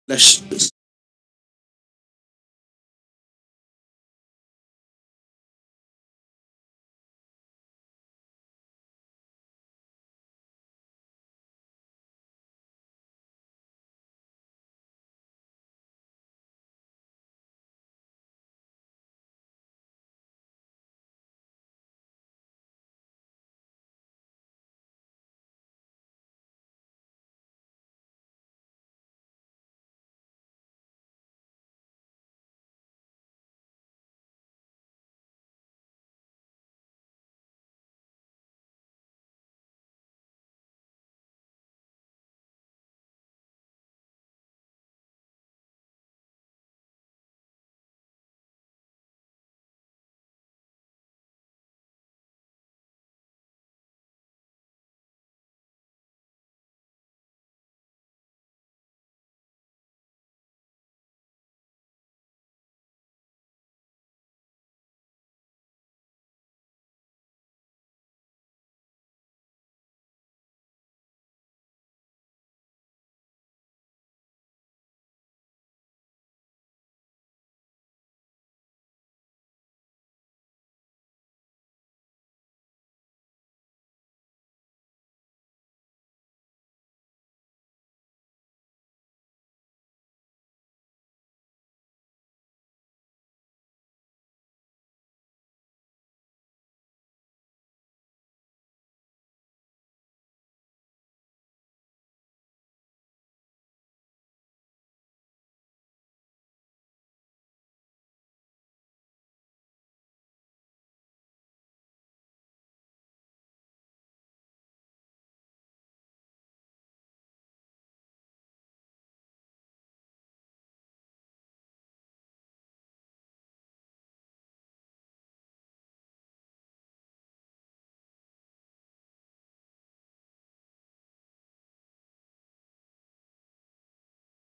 Let's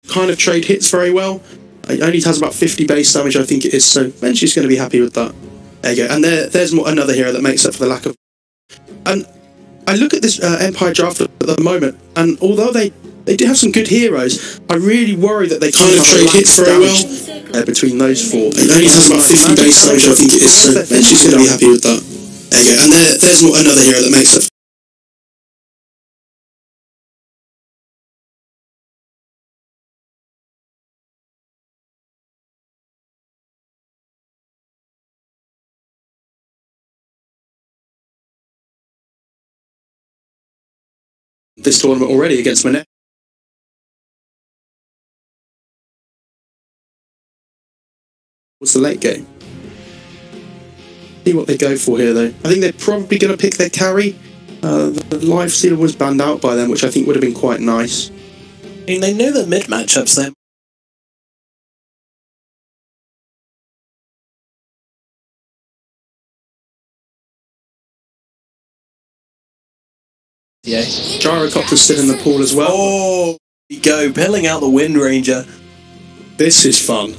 kind of trade hits very well. It only has about 50 base damage, I think it is, so Benchy's going to be happy with that. There you go. And there's another hero that makes up for the lack of... And I look at this Empire draft at the moment, and although they do have some good heroes, I really worry that they kind of trade hits very well between those four. It only has about 50 base damage, I think it is, so Benchy's going to be happy with that. There you go. And there's another hero that makes up... this tournament already against Manet. What's the late game? See what they go for here, though. I think they're probably going to pick their carry. The live stealer was banned out by them, which I think would have been quite nice. I mean, they know that mid matchups there. Yeah, Gyrocopter's still in the pool as well. Oh, there you go, pilling out the Wind Ranger. This is fun.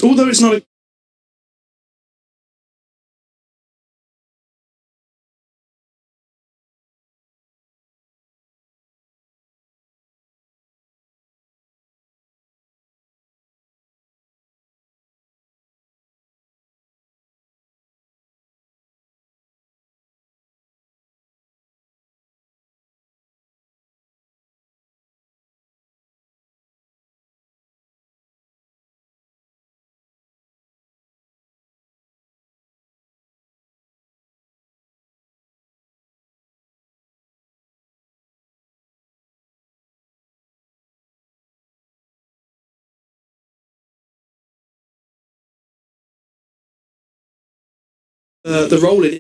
Although it's not a the rolling.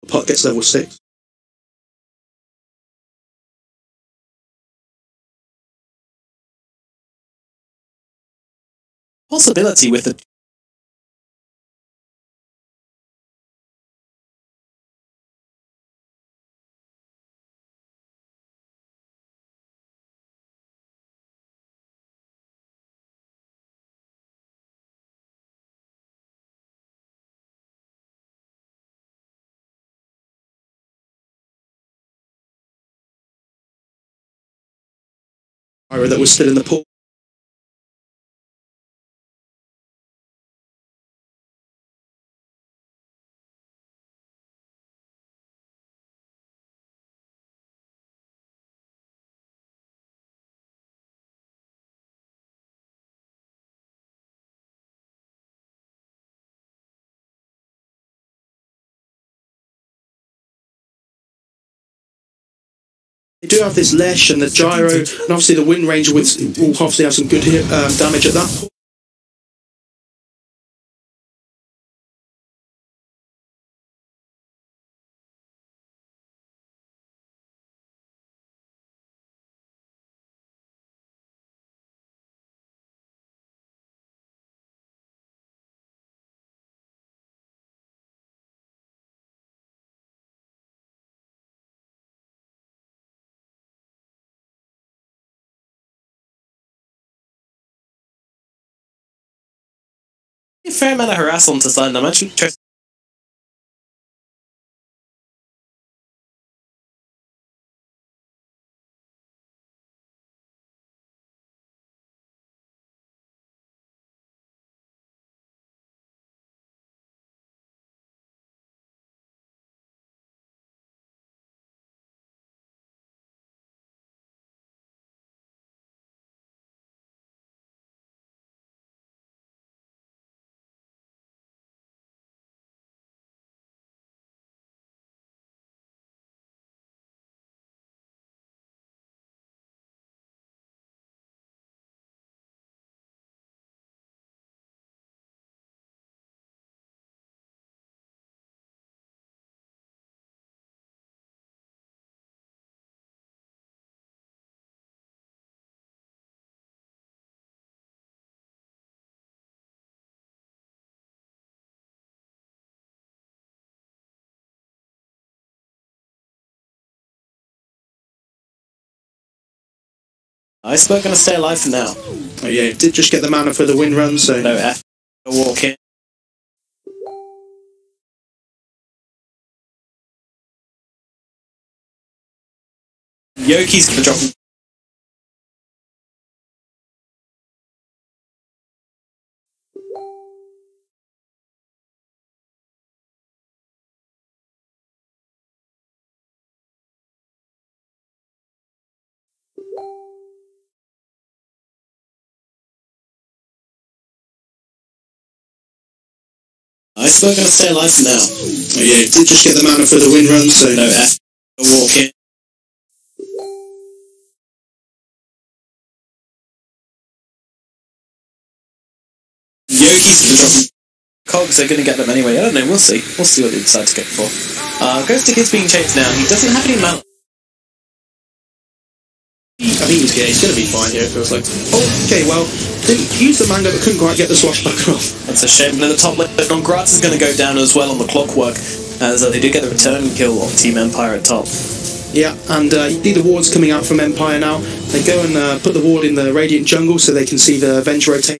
Puck gets level 6. Possibility with the That was still in the pool. They do have this Lesh and the Gyro, and obviously the Wind Ranger will obviously have some good damage at that point. a fair amount of harass on to side. I'm actually interested. I'm still going to stay alive for now. Oh yeah, did just get the mana for the Wind Run, so No F. Walk in. Yoki's going to drop. I'm still going to stay alive for now. oh yeah, did just get the mana for the Wind Run, so No F. Walk in. Yoki's going to drop. Cogs are going to get them anyway. I don't know. We'll see. We'll see what they decide to go for. Ghost Tick is being chased now. He doesn't have any mana. I think he's going to be fine here, it feels like. Oh, okay, well, didn't use the Mango but couldn't quite get the Swashbuckler off. That's a shame. And then the top left on Graz is going to go down as well on the Clockwork, as they do get the return kill on Team Empire at top. Yeah, and you see the wards coming out from Empire now. They go and put the ward in the Radiant Jungle so they can see the Venge rotate.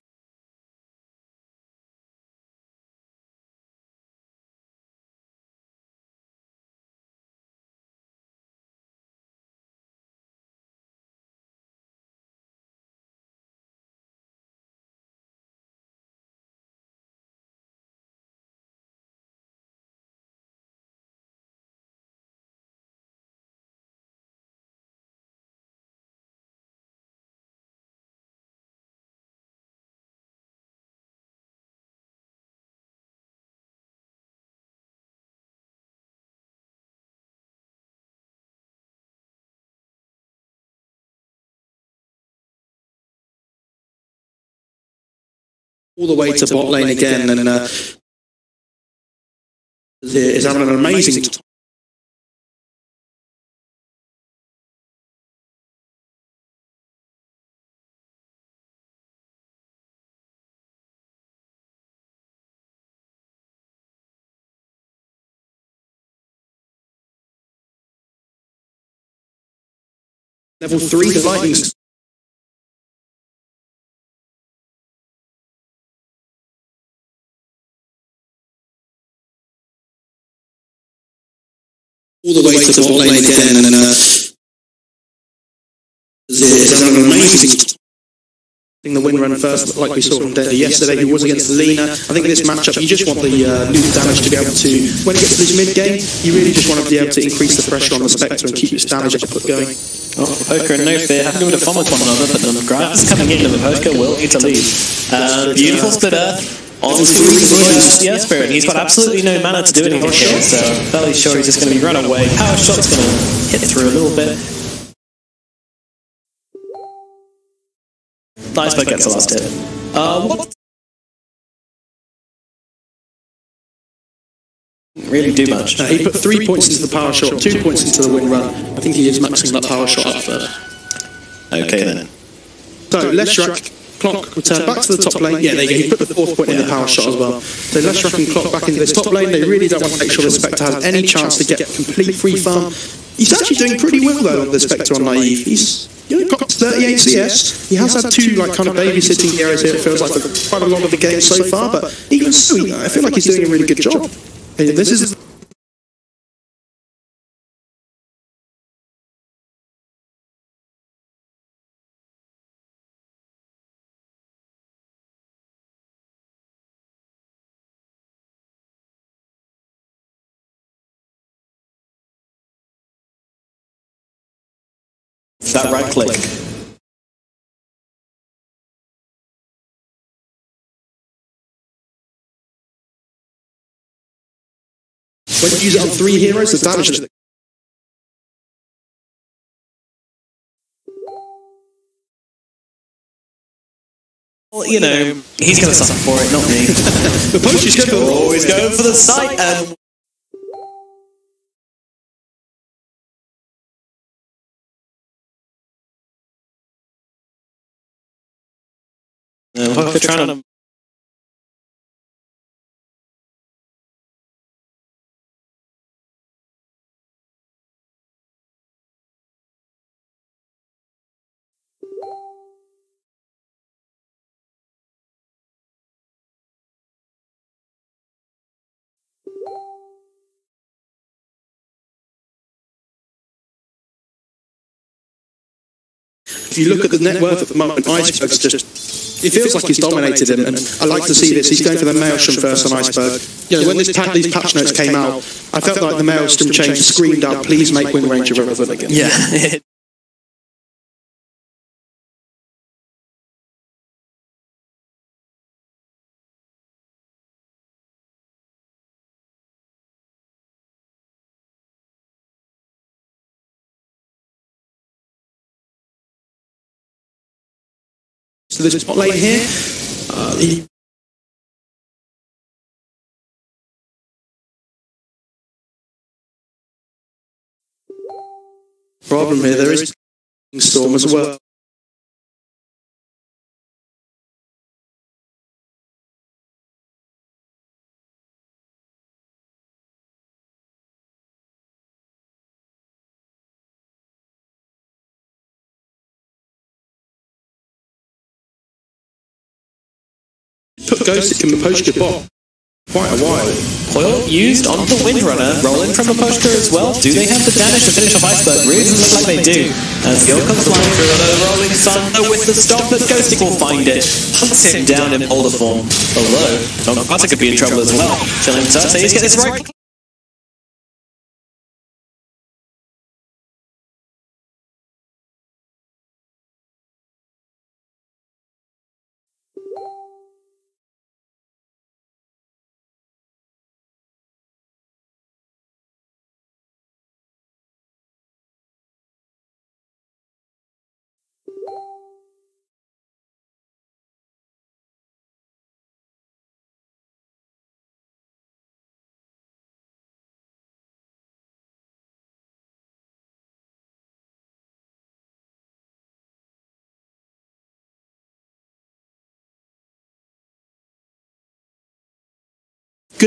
all the way to bot lane again, and is having an amazing time. Level 3, the lightning's all the way to bot lane again, and is having an amazing time. The win run first, like we saw from Dota yesterday, who was against Lena. I think in this matchup, you just want the nuke damage to be able to, when it gets to this mid game, you really just want to be able to increase the pressure on the Spectre and keep this damage output going. Oh, Poker and No Fear have to go to fun with one another, but the Grass coming in and the Poker will need to leave. Beautiful split earth. On the Spirit, he's got absolutely no mana to do anything here, so I'm fairly sure he's just going to be run away. Power Shot's going to hit through a little bit. Iceberg gets the last hit. What? Really do much. He put 3 points into the power shot, 2 points into the win run. I think he is maxing that power shot up first. Okay then. So, Leshrac, Clock return back to the top lane. Yeah, there you go. He put the 4th point in the power shot as well. So Leshrac and Clock back into this top lane. They really don't want to make sure the Spectre has any chance to get complete free farm. He's actually doing pretty well though on the Spectre on Naive. He's got 38 CS. He has had 2 like kind of babysitting areas here. It feels like quite a lot of the game so far, but even so, I feel like he's doing a really good job. This is that right click. when you use it on 3 heroes, the damage is Well, you know, he's going to suffer for it, not me. the poach is always going for the site, and Poker trying to If you look at the net worth at the moment, Iceberg's just, it feels like he's dominated him, and I like to see this. He's going for the Maelstrom first on Iceberg. You know, when these patch notes came out, I felt like the Maelstrom change screamed out, please make Wind Ranger relevant again. yeah. So this bot lane here, problem here, there is Storm as well. Put Ghost in the poster bot quite a while. Coil used on the Windrunner, rolling from a poster as well. Do they have the damage to finish off Iceberg? Really doesn't look like they do. As the ult comes flying through, another rolling thunder with the stop, but Ghostic will find it. Hunts him down in Boulder form. Although, Don Potter could be in trouble as well. Chilling so he's getting this right.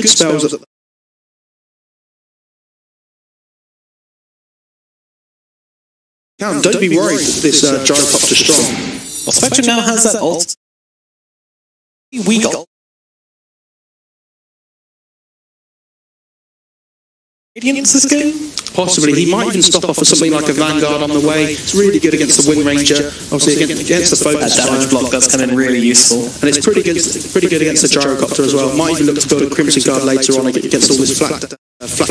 good spells at the don't be worried that this gyrocopter's strong. Well, Spectre now has that ult. Weak ult. Radiance this game? Possibly. He might even stop off for something like a Vanguard on the way. It's really good against the Wind Ranger. Obviously against the focus. That damage block does come in really useful. And it's pretty good against the Gyrocopter as well. Might even look to build a Crimson Guard later on against all this flat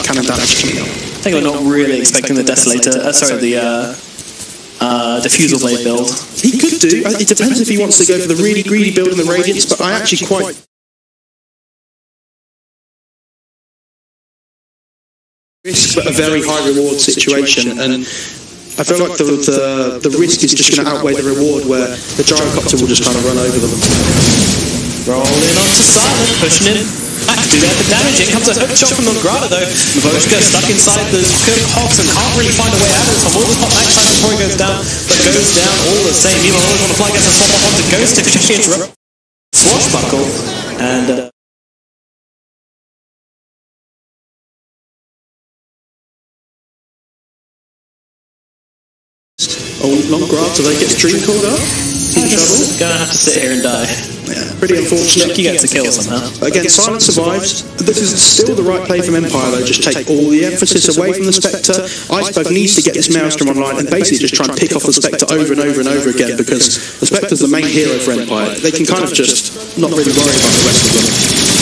cannon damage coming up. I think we're not really expecting the Desolator, the Diffusal Blade build. He could do. It depends if he wants to go for the really greedy build in the Radiance, but I actually quite... risk, but a very high reward situation, and I feel like the risk is just going to outweigh the reward, where the Gyrocopter will just kind of run over them. Rolling onto Silent, pushing in back to do that for damage. In comes a hook shot from Nograda though. Mavoshka stuck inside the Hogs and can't really find a way out of it. So all the top max time before he goes down, but goes down all the same. Even always on the fly, gets a swap off onto Ghost to interrupt Swashbuckle, and Nograda, they get Dream called up. In trouble. Gonna have to sit here and die. Yeah, pretty unfortunate. He gets a kill somehow. Again, Silent survives. This is still the right play from Empire though. Just take all the emphasis away from the Spectre. Iceberg needs to get this Maelstrom online and basically just try and pick off the Spectre over and over and over again, because the Spectre's the main hero for Empire. They can kind of just not really worry about the rest of them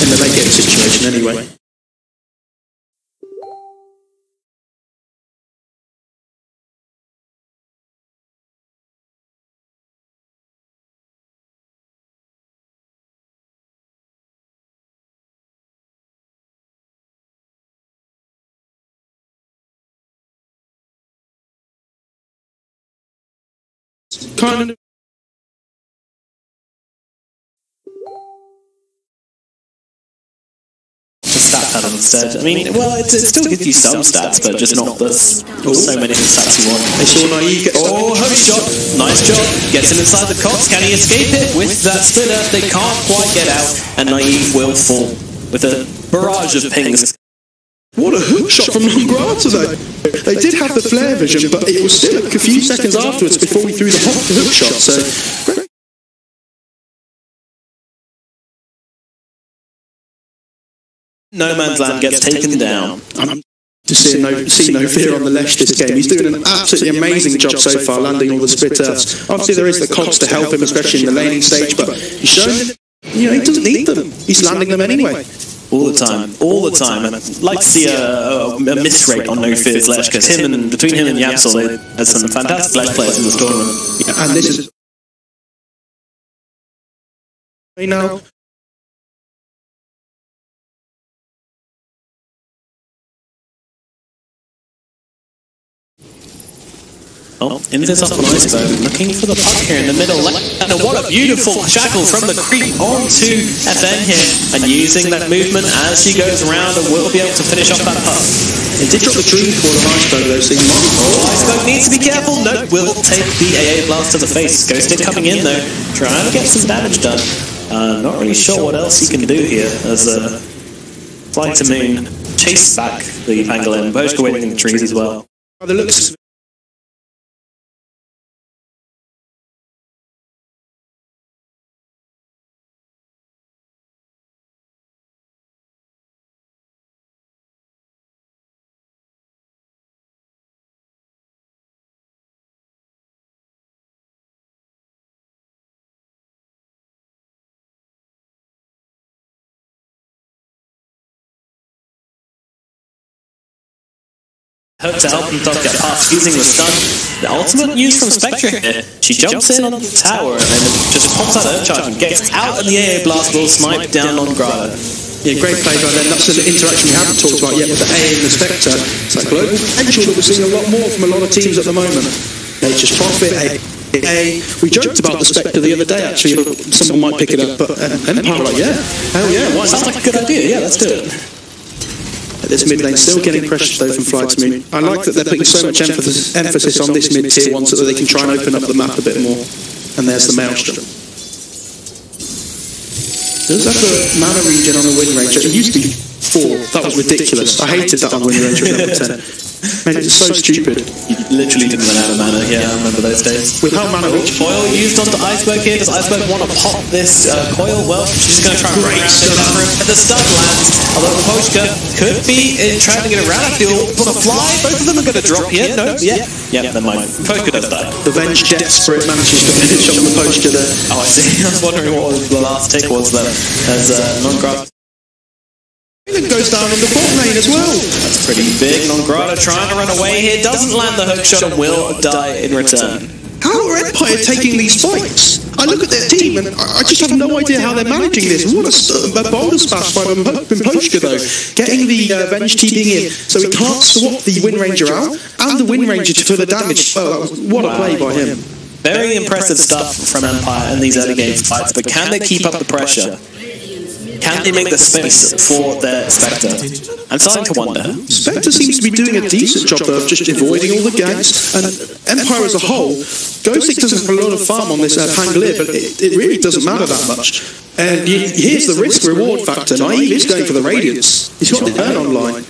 in the late game situation anyway. Kind of. Stat pattern instead. I mean, well, it still gives you some stats, but just not the so many stats you want. They saw Naive get hook shot. Nice job. Gets him inside the Cox. Can he escape it? With that splitter, they can't quite get out, and Naive will fall with a barrage of pings. What a hook shot from Nograda though. They did have the flare vision, but it was still a few seconds afterwards before we threw the hook shot, so... No Man's Land gets taken down. I'm just seeing no fear on the Lesh this game. He's doing an absolutely amazing job so far, landing all the split earths. Obviously there is the cogs to help him, especially in the laning stage, but he's shown that he doesn't need them. He's landing them anyway. All the time. And I'd like to see a miss rate on No Fear's Lesh, because between him and Yapsol, there's some fantastic Lesh players in this tournament. Yeah, and this is... now... Oh, in this up on Iceberg, looking for the puck here in the middle. And what a beautiful shackle from the creep onto FN here. And using that movement as she goes around and will be able to finish off that puck. It did drop the Dream Core of Iceberg though, so Iceberg needs to be careful. No, will take the AA blast to the face. Ghosted coming in though, trying to get some damage done. Not really sure what else he can do here as Flytomoon chase back the Pangolin. Both waiting in the trees as well. By the looks hook to help him get past using the stun. The ultimate use from Spectre here. She jumps in on the tower and then just pops out Earth Charge and gets out, and the AA blast will snipe down on Grada. Yeah, great play right then. That's an interaction we haven't talked about yet with the AA and the Spectre. It's like global potential that we're seeing a lot more from a lot of teams at the moment. They just profit. We joked about the Spectre the other day actually. Someone might pick it up, but Empire like, yeah, hell yeah, why not? Sounds like a good idea. Yeah, let's do it. This mid lane still getting pressure though from Flytomoon. I like that they're putting so much emphasis on this mid tier one so that they can try and open up the map a bit more. And there's the Maelstrom. Does have the mana regen on the Wind Ranger. It used to be 4. That was ridiculous. I hated that on Wind Ranger level 10. Man, it's so stupid. You literally didn't run out of mana. Yeah, I remember those days. With how mana rich foil used onto Iceberg here. Does Iceberg want to pop this coil? Well, she's going to try and break it for him. And the stun lands. Although Poshka could be trying to get around. I feel want to fly. Both of them are going to drop here. No, yeah, never mind. Poshka does die. The Venge Desperate manages to finish off the Poshka there. Oh, I see. I was wondering what the last tick was there. As non-grab goes down in the bot lane as well. That's pretty big. Non-grata trying to run away here. Doesn't land the hook shot and will die in return. How are Empire taking these fights? I look at their team and I just have no idea how they're managing this. What a boulder smash by Poshka though. Getting the Venge TPing in so he can't swap the Wind Ranger out and the Wind Ranger for the damage. Oh, what a play by him. Very impressive stuff from Empire in these early game fights, but can they keep up the pressure? Can they make the space for their Spectre? I'm starting to wonder. Spectre seems to be doing a decent job of just avoiding all the ganks, and Empire as a whole, Ghostic doesn't have a lot of farm on this Pangolier, but it really doesn't matter that much. And here's the risk-reward factor. Naive is going for the Radiance. He's got the turn online.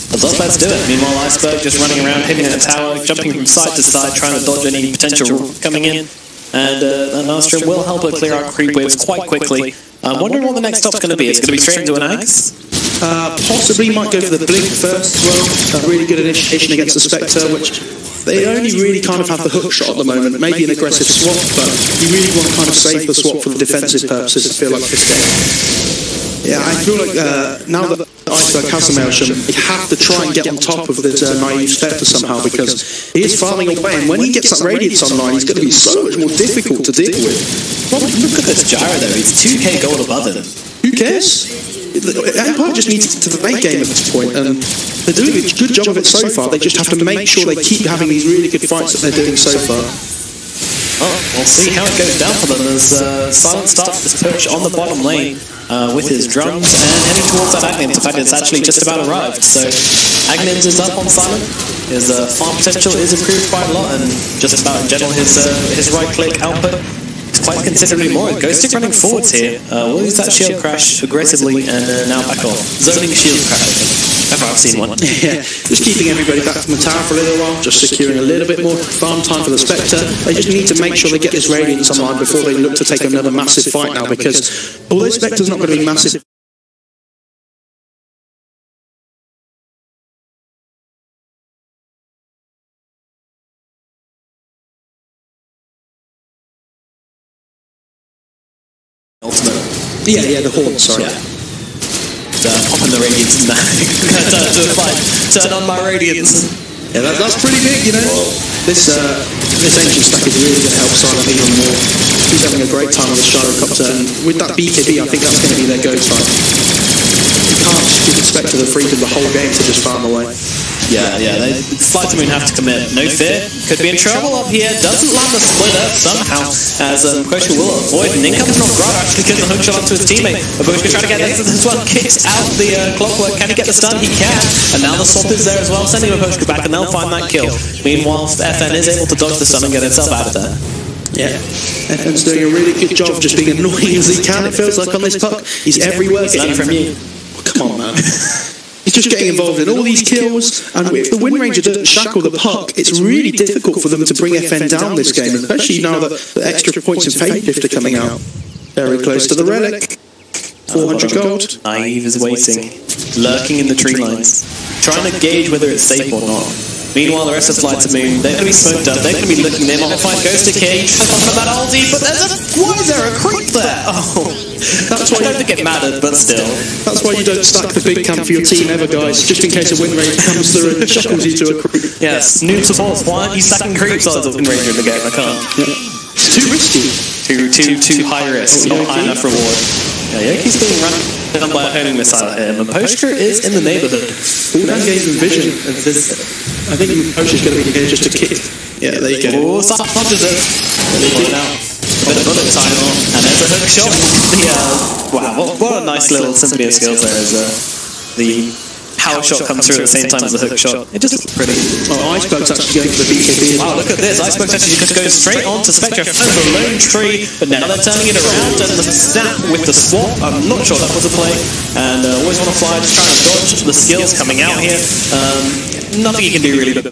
Let's do it. Meanwhile, Iceberg just running around, hitting at a tower, jumping from side to side, trying to dodge any potential coming in. And Maelstrom will help her clear out creep waves quite quickly. I'm wondering what the next stop's going to be. It's going to be straight into an Axe? Possibly might go for the Blink first as well. A really good initiation against the Spectre, which they only really kind of have the hook shot at the moment. Maybe an aggressive swap, but you really want to kind of save the swap for the defensive purposes, I feel like, this game. Yeah, I feel like now that Iceberg has the Maelstrom, they have to try and get on top of this Naive Spectre somehow, because he is farming away, and when he gets that Radiance online, he's going to be so much more difficult to deal with. Well, look at this Gyro though, he's 2k gold above him. Who cares? Empire just needs to the late game at this point, and they're doing a good job of it so far. They just have to make sure they keep having these really good fights that they're doing so far. Oh, we'll see how it goes down for them as Silent starts this push on the bottom lane with his drums and heading towards that Agnims. In fact, it's actually just about arrived. So Agnims is up on Silent. His farm potential is improved quite a lot, and just about in general his right-click output is quite considerably more. Ghostic running forwards here. We'll use that shield crash aggressively and now back off. Zoning shield crash, I think. If I've seen one. Yeah, just keeping everybody back from the tower for a little while, just securing a little bit more farm time for the Spectre. They just need to make sure they get this Radiance online before they look to take another massive fight now, because although Spectre's not going to be massive, Ultimate. Yeah, the Horn, sorry. Yeah. Popping the Radiance and turn to a fight. Turn on my Radiance. Yeah, that's pretty big, you know. This ancient stack is really going to help Silent even more. He's having a great time with the Gyrocopter, and with that BKB, I think that's going to be their go time. You can't just give the Spectre the freedom the whole game to just farm away. Yeah, Flytomoon have to commit. No fear. Could be in trouble up here. Doesn't land the splitter somehow, as Poshka will avoid. And in comes Non-grata, actually getting the hook shot onto his teammate. Poshka trying to get next to this one. Kicks out the clockwork. Can he get the stun? He can. And now the swap is there as well, sending Poshka back, and they'll find that kill. Meanwhile, FN is able to dodge the stun and get himself out of there. Yeah, FN's doing a really good job just being annoying as he can, it feels like, on this puck. He's everywhere. Learn from you. Oh, come on, man. He's just getting involved in all these kills, and if the Wind Ranger doesn't shackle the puck, it's really difficult for them to bring FN down this game, especially now that the extra points in Fate Lift are coming out. Very close to the Relic. 400 gold. Naive is waiting, lurking in the tree lines, trying to gauge whether it's safe or not. Meanwhile, the rest of Flytomoon, they're going to be smoked up, they're going to be looking, they might find Ghostic here, from that ulti, but why is there a creep there? Oh, that's why I don't think it mattered, but still. That's why you don't stack the big camp for your team ever, guys, just in case a Wind Ranger comes through and shuffles you to a creep. Yes, noob supports, why aren't you stacking creeps as a Wind Ranger in the game? I can't. Yeah. It's too risky. Too high risk, not high enough reward. Yeah, Yoki's being run down by a homing missile at him, and Poshka is in the neighbourhood. That gave him vision of this. I think Poshka's going to be here just to kick. Yeah, there you go. Oh, Sap punches it. They get out. A bit of bullet time on, and there's a hook shot. Wow, what a nice little symphony of skills there. Is the power shot come through at the same time as the hook shot. It just looks pretty. Oh, Iceberg's actually going for the BKB. Wow, look at this. Iceberg's actually just goes straight on to Spectre for the lone tree, but now they're turning it around, and the snap with the swap, I'm not sure that was a play, and always want to fly, just trying to dodge the skills coming out here. Nothing he can do really, but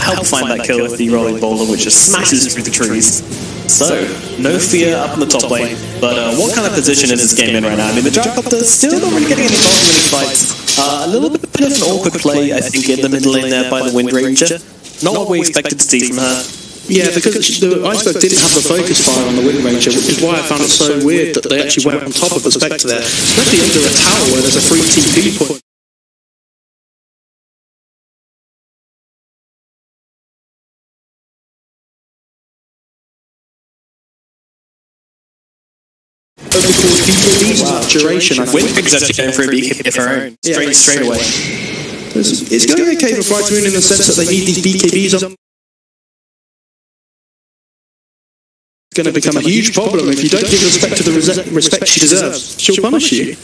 help find that kill with the rolling boulder, which just smashes through the trees. So, no fear up in the top lane, but what kind of position is this game in right now? I mean, the Gyrocopter still not really getting involved in any fights. A little bit of an awkward play, I think, in the middle lane there by the Wind Ranger. Not what we expected to see from her. Yeah, because the Iceberg didn't have the focus fire on the Wind Ranger, which is why I found it so weird that they actually went on top of the Spectre there, especially under a tower where there's a free TP point. Duration, I think. Wind Ranger actually going for a BKB of her own, straight away. It's going okay for Flytomoon in the sense that they need these BKBs on. It's going to become a huge problem if you don't give respect to the respect she deserves. She'll punish you.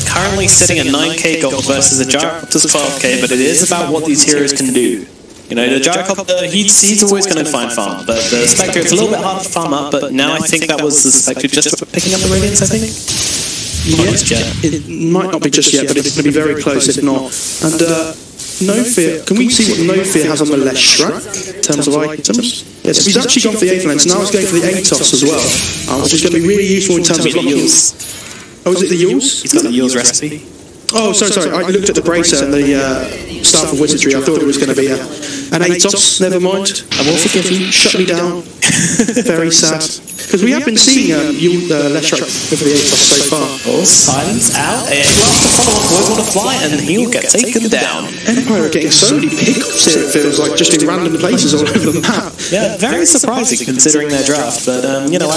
Currently sitting at 9k gold versus the Gyrocopter's 12k, but it is about what these heroes can do. You know, the Gyrocopter, he's always going to find farm, but the Spectre, it's a little bit hard to farm up, but now I think that was the Spectre just picking up the Radiance, I think? Yeah, it might not be just yet, but it's going to be very close if not. And No Fear, can we see what No Fear has on the left track in terms of items? Yes, he's actually gone for the 8th lane, so now he's going for the Atos as well, which is going to be really useful in terms of locking. Oh, is it the Yules? He's got the Yules recipe. Oh, sorry. I looked at the bracer and the Staff of Wizardry. I thought it was going to be an Atos. Never mind. I will forgive you. Shut me down. Very sad. Because we have been seeing left track with the Atos so far. Oh, silence out. And loves to follow up, always want to fly, and he'll get taken down. Empire are getting so many pickups here, it feels like, just in random places all over the map. Yeah, very surprising considering their draft. But, you know,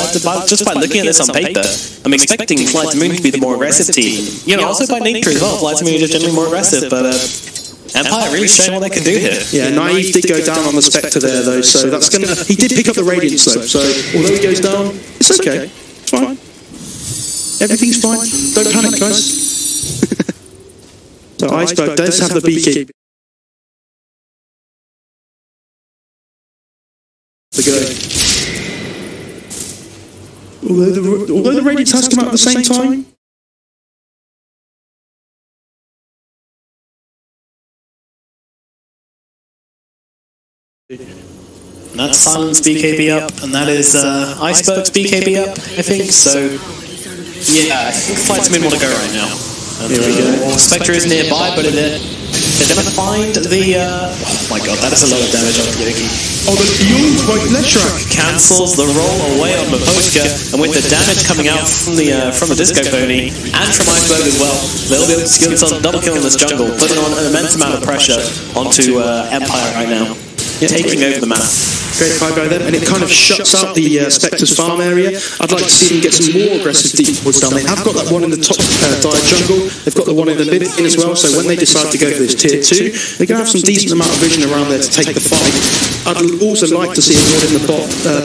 just by looking at this on paper, I'm expecting Flytomoon to be the more aggressive team. You know, also by nature as well, Flytomoon is just generally more aggressive, but Empire really showing what they can do here. Yeah, Naive did go down on the Spectre there though, so that's gonna. He did pick up the Radiance though, so although he goes down, it's okay. It's fine. Everything's fine. Don't panic, guys. So Iceberg does have the BK. Although the Radiance has come out at the same time. And that's Silence BKB up, and that is Iceberg's BKB up, I think. So, yeah, I think Flytomoon want to go right now. Here we go. Spectre is nearby, but they're going to find the... oh my god, that is a lot of damage on Yogi. Oh, the Yules by Leshrac cancels the roll away on Maposhka, and with the damage coming out from the Disco Pony, and from Iceberg as well, they'll be able to skill themselves double kill in this jungle, putting on an immense amount of pressure onto Empire right now. Taking over the map. Great play by them, and it kind of shuts out the Spectre's farm area. I'd like to see them get some more aggressive deep woods down. They have got that one in the top dire jungle, they've got the one in the mid lane as well, so when they decide to go for this tier 2, they're going to have some decent amount of vision around there to take the fight. I'd also like to see a one in the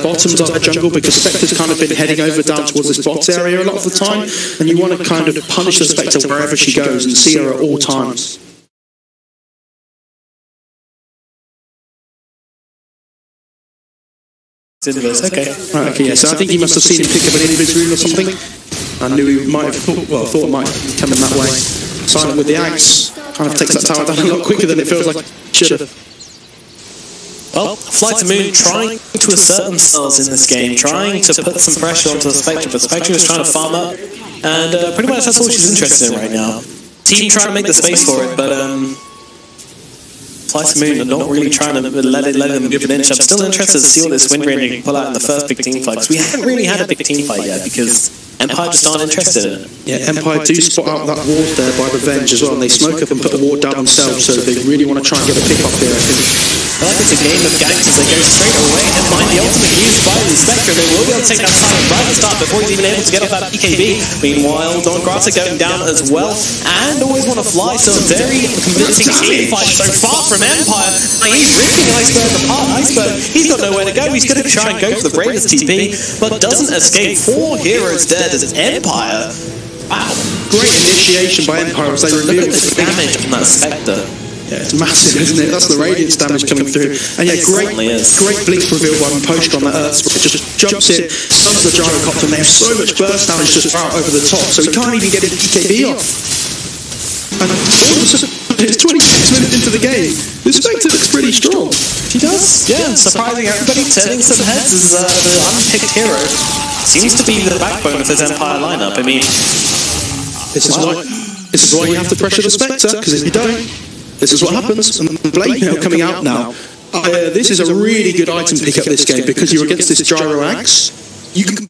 bottom dire jungle, because Spectre's kind of been heading over down towards this bot area a lot of the time, and you want to kind of punish the Spectre wherever she goes and see her at all times. Okay. Right, okay, yeah, so I think he must have seen him pick up an invis rune or something. I knew he might have thought it might come in that way. Silent with the axe kind of takes that tower down a lot quicker than it feels like it should have. Well, Flytomoon trying to assert themselves in this game, trying to put some pressure onto the Spectre, but Spectre is trying to farm up, and pretty much that's all she's interested in right now. Team trying to make the space for it, but Flytomoon are not really trying to let them give an inch. I'm still interested to see what this Wind Ranger can pull out in the first big team fight, because we haven't really had a big team fight yet, because Empire just aren't interested in it. Yeah, Empire do spot out that ward there by Revenge as well, and they smoke up and put a ward down themselves, so they really want to try and get a pick up here, I think. I like it's a game of ganks as they go straight away and find the ultimate used by the Spectre. They will be able to take down Silent right at the start before he's even able to get off that BKB. Meanwhile, Don Grata going down as well, and always want to fly, so a very convincing team fight so far from Empire. He's ripping Iceberg apart. Iceberg, he's got nowhere to go. He's going to try and go for the bravest TP, but doesn't escape. 4 heroes dead as Empire. Wow. Great initiation by Empire as they reveal the damage on that Spectre. Yeah, it's massive, isn't it? That's the radiance damage coming through. And yeah, great blink reveal by Post on that Earth. It just jumps in, stuns the gyrocopter, and they have so much burst damage just out over the top, so he can't even get his BKB off. And all of a sudden, it's 26 minutes into the game. The Spectre looks pretty strong. She does, yeah. Surprising everybody, turning some heads as the unpicked hero seems to be the backbone of this Empire lineup. I mean, this is why you have to pressure the Spectre, because if you don't, this is what happens. And the Blade Mail coming out now. This is a really good item pick up this game because you're against this Gyro Axe. You can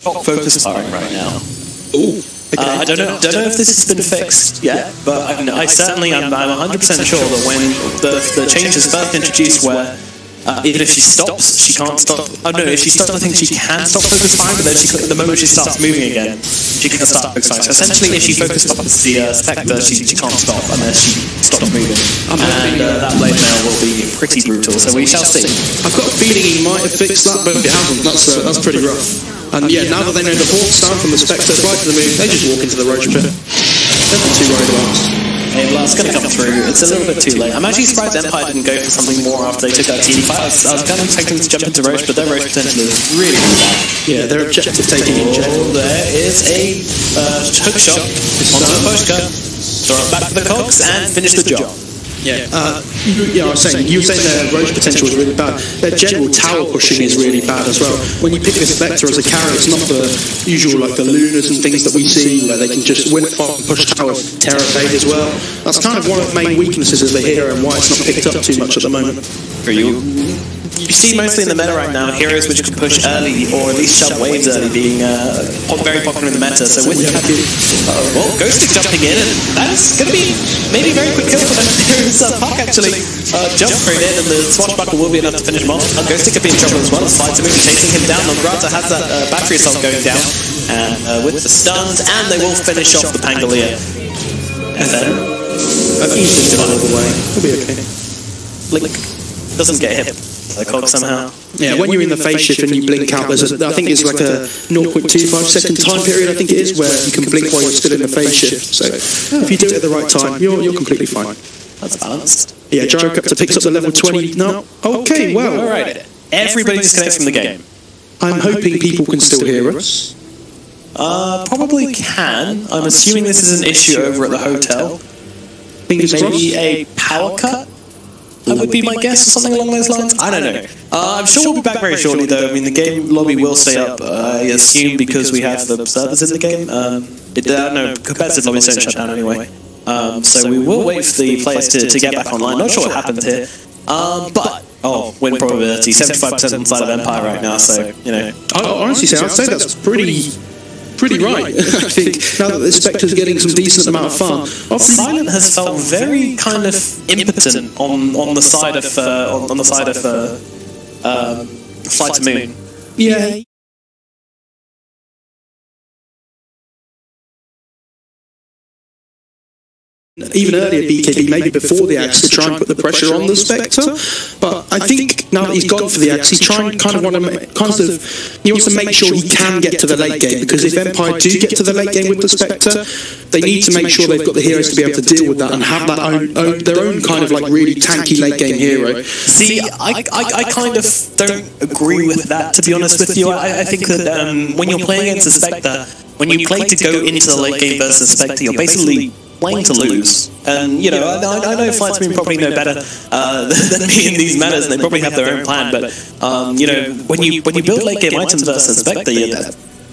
focus firing right now. Ooh. Okay. I don't know if this has been fixed yet, but I'm 100% sure that when the change is first introduced, where even if she stops, she can't stop. Oh no, if she stops, I think she can stop focus firing, but then the moment she starts moving again, she can start focus firing. So essentially, if she focus stops the Spectre, she can't stop unless she stops moving. And that blade mail will be pretty brutal. So we shall see. I've got a feeling he might have fixed that, but if it hasn't, that's pretty rough. And yeah, now that they know the Hawk's down from the Spectre right to the move, they just walk into the Roach Pit. They're not too worried about us. Hey, Blast's going to come through. It's a little bit too late. I'm actually surprised Empire didn't go for something more after they took that team fight. I was kind of expecting to jump into Roach, but their Roach potential is really bad. Yeah, their objective taking in general. There is a hook shot onto the postcard. Throw it back to the cogs and finish the job. Yeah, I was saying, you were saying their Roach potential is really bad. Their general tower pushing is really bad as well. When you pick this Spectre as a carry, it's not the usual like the Lunas and things that we see where they can just win it off and push tower, Terra Fade as well. That's kind of one of the main weaknesses of the hero and why it's not picked up too much at the moment. For you? You see mostly in the meta right now heroes which can push early or at least shove waves early being very popular in the meta. So with well, Ghostic jumping in, and that's going to be maybe a very quick kill for them. Here's Puck actually jump straight in, and the swashbuckle will be enough to finish him off. Ghostic could be in trouble as well. Flytomoon chasing him down. Grata has that battery assault going down, and with the stuns, and they will finish off the Pangolier. And then easily divided away. It'll be okay. Blink doesn't get hit. The cog somehow. Yeah, when you're in the phase shift and you blink out, I think it's like a 0.25 second time period, I think it is, where you can blink while you're still in the phase shift. So if you do it at the right time, you're completely fine. That's balanced. Yeah, Gyrocopter picks up the level 20. No, okay, well. Alright, everybody disconnects from the game. I'm hoping people can still hear us. Probably can. I'm assuming this is an issue over at the hotel. Maybe a power cut? That would be my guess, or something along those lines. I don't know. I'm sure we'll be back very shortly, though. I mean, the game lobby will stay up, I assume, because we have the servers in the game. No, competitive lobbies don't shut down anyway. So we will wait for the players to get back online. Not sure what happened here. But, win probability, 75% inside of Empire right now, so, you know. I'd say that's pretty right. I think now that the Spectre's getting some decent amount of fun. Silent has felt very kind of impotent on the side of Flytomoon. Yeah. Even earlier BKB, maybe before the axe, to try and put the pressure on the Spectre. But I think now that he's gone for the axe, he wants to make sure he can get to the late game, because if Empire do get to the late game with the Spectre, they need to make sure they've got the heroes to be able to deal with that and have that their own kind of like really tanky late game hero. See, I kind of don't agree with that, to be honest with you. I think that when you're playing against a Spectre, when you play to go into the late game versus Spectre, you're basically playing to lose. And, you know, I know Flytomoon probably know better than me in these matters, and they probably have their own plan, but, you know, when you build late game items versus Spectre,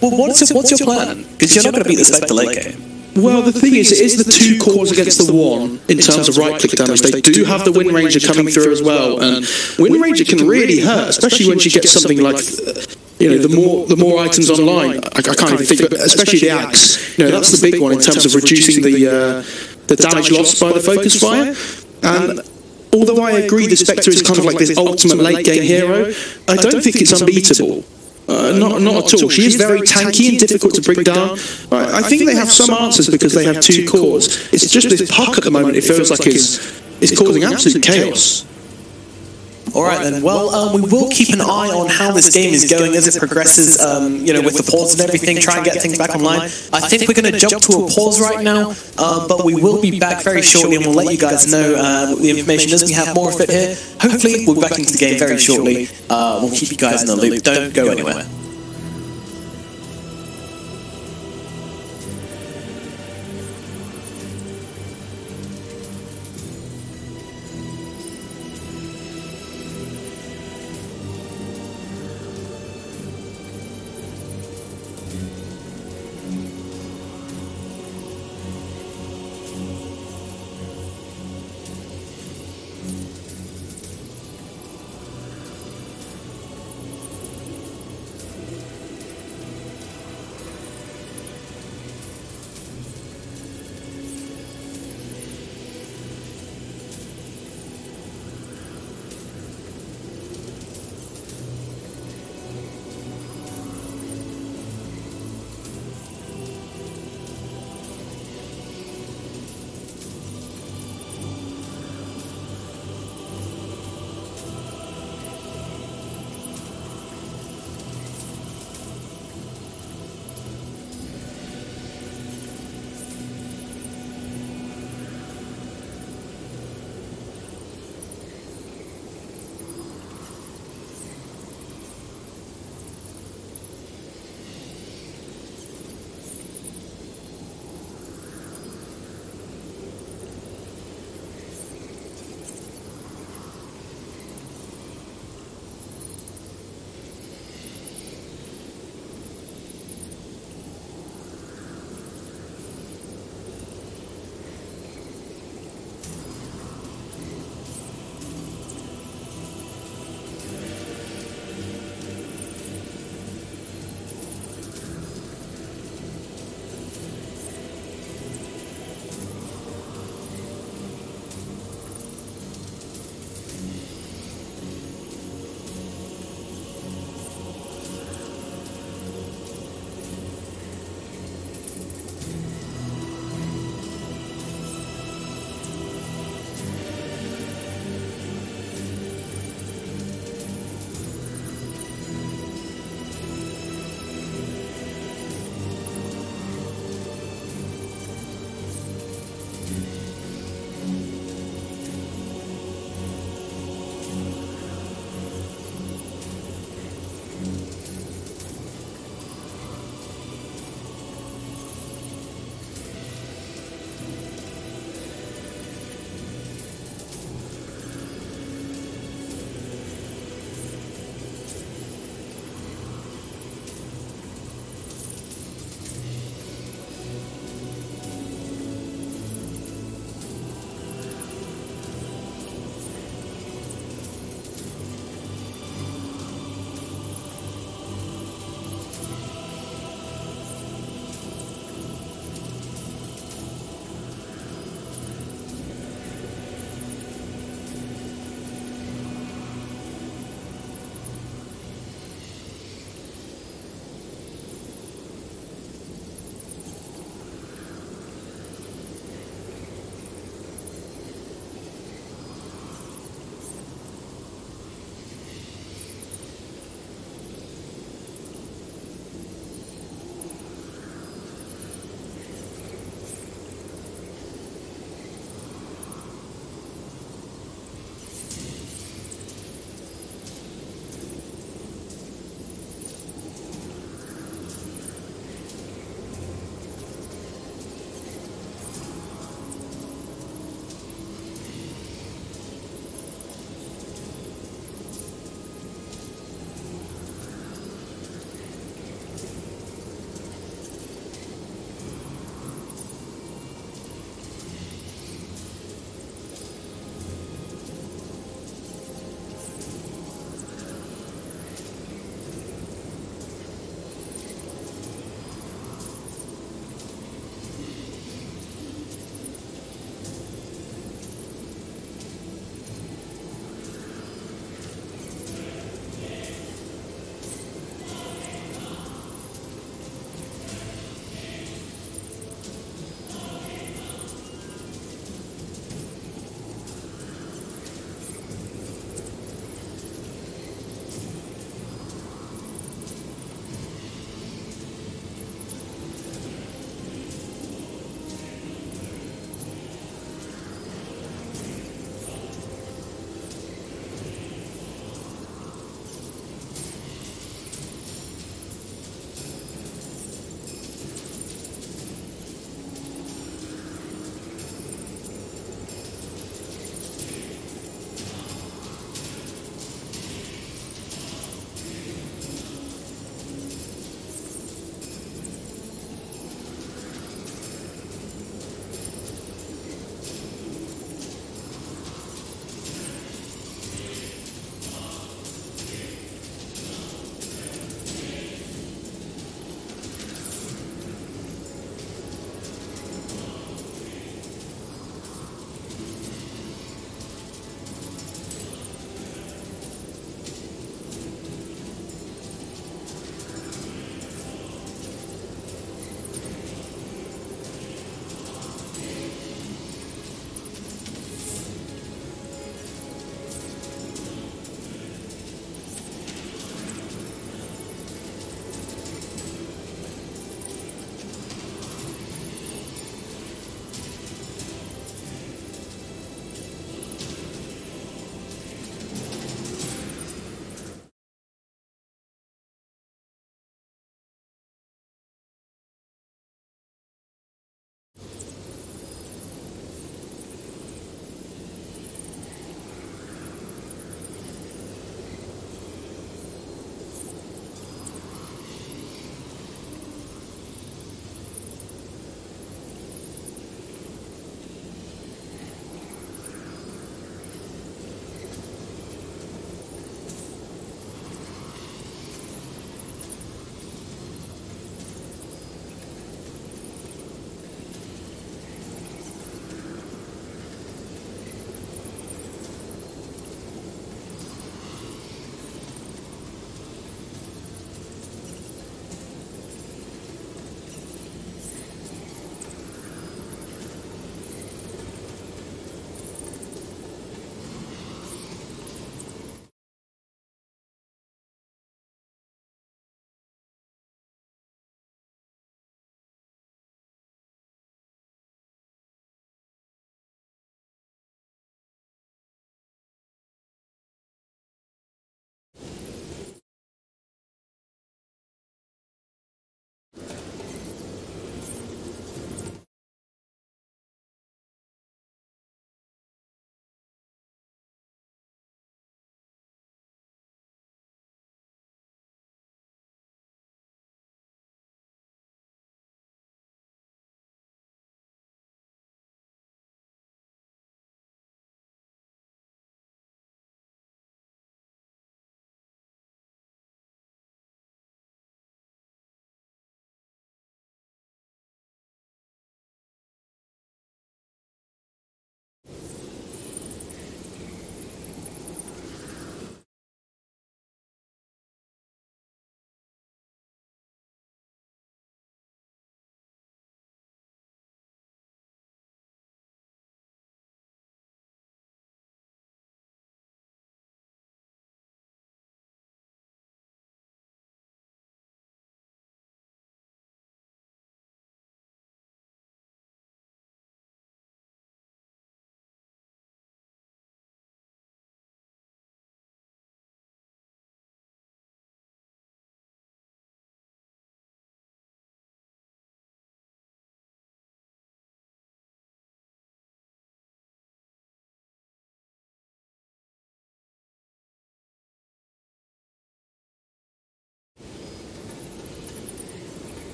well, what's your plan? Because you're not going to beat the Spectre late game. Well, the thing is, it is the 2 cores against the 1 in terms of right-click damage. They do have the Wind Ranger coming through as well, and Wind Ranger can really hurt, especially when she gets something like, the more items online. I can't even think, but especially the axe. That's the big one in terms of reducing the damage lost by the focus fire. And although I agree the Spectre is kind of like this ultimate late-game hero, I don't think it's unbeatable. Not at all. She is very tanky and difficult to bring down. I think they have some answers because they have 2 cores. It's just this puck at the moment, it feels like it's causing absolute chaos. Alright then, well, we will keep an eye on how this game is going as it progresses, with the pause and everything, try and get things back online. I think we're going to jump to a pause right now, but we will be back very shortly and we'll let you guys know the information as we have more of it here. Hopefully, we'll be back into the game very shortly. We'll keep you guys in the loop. Don't go anywhere.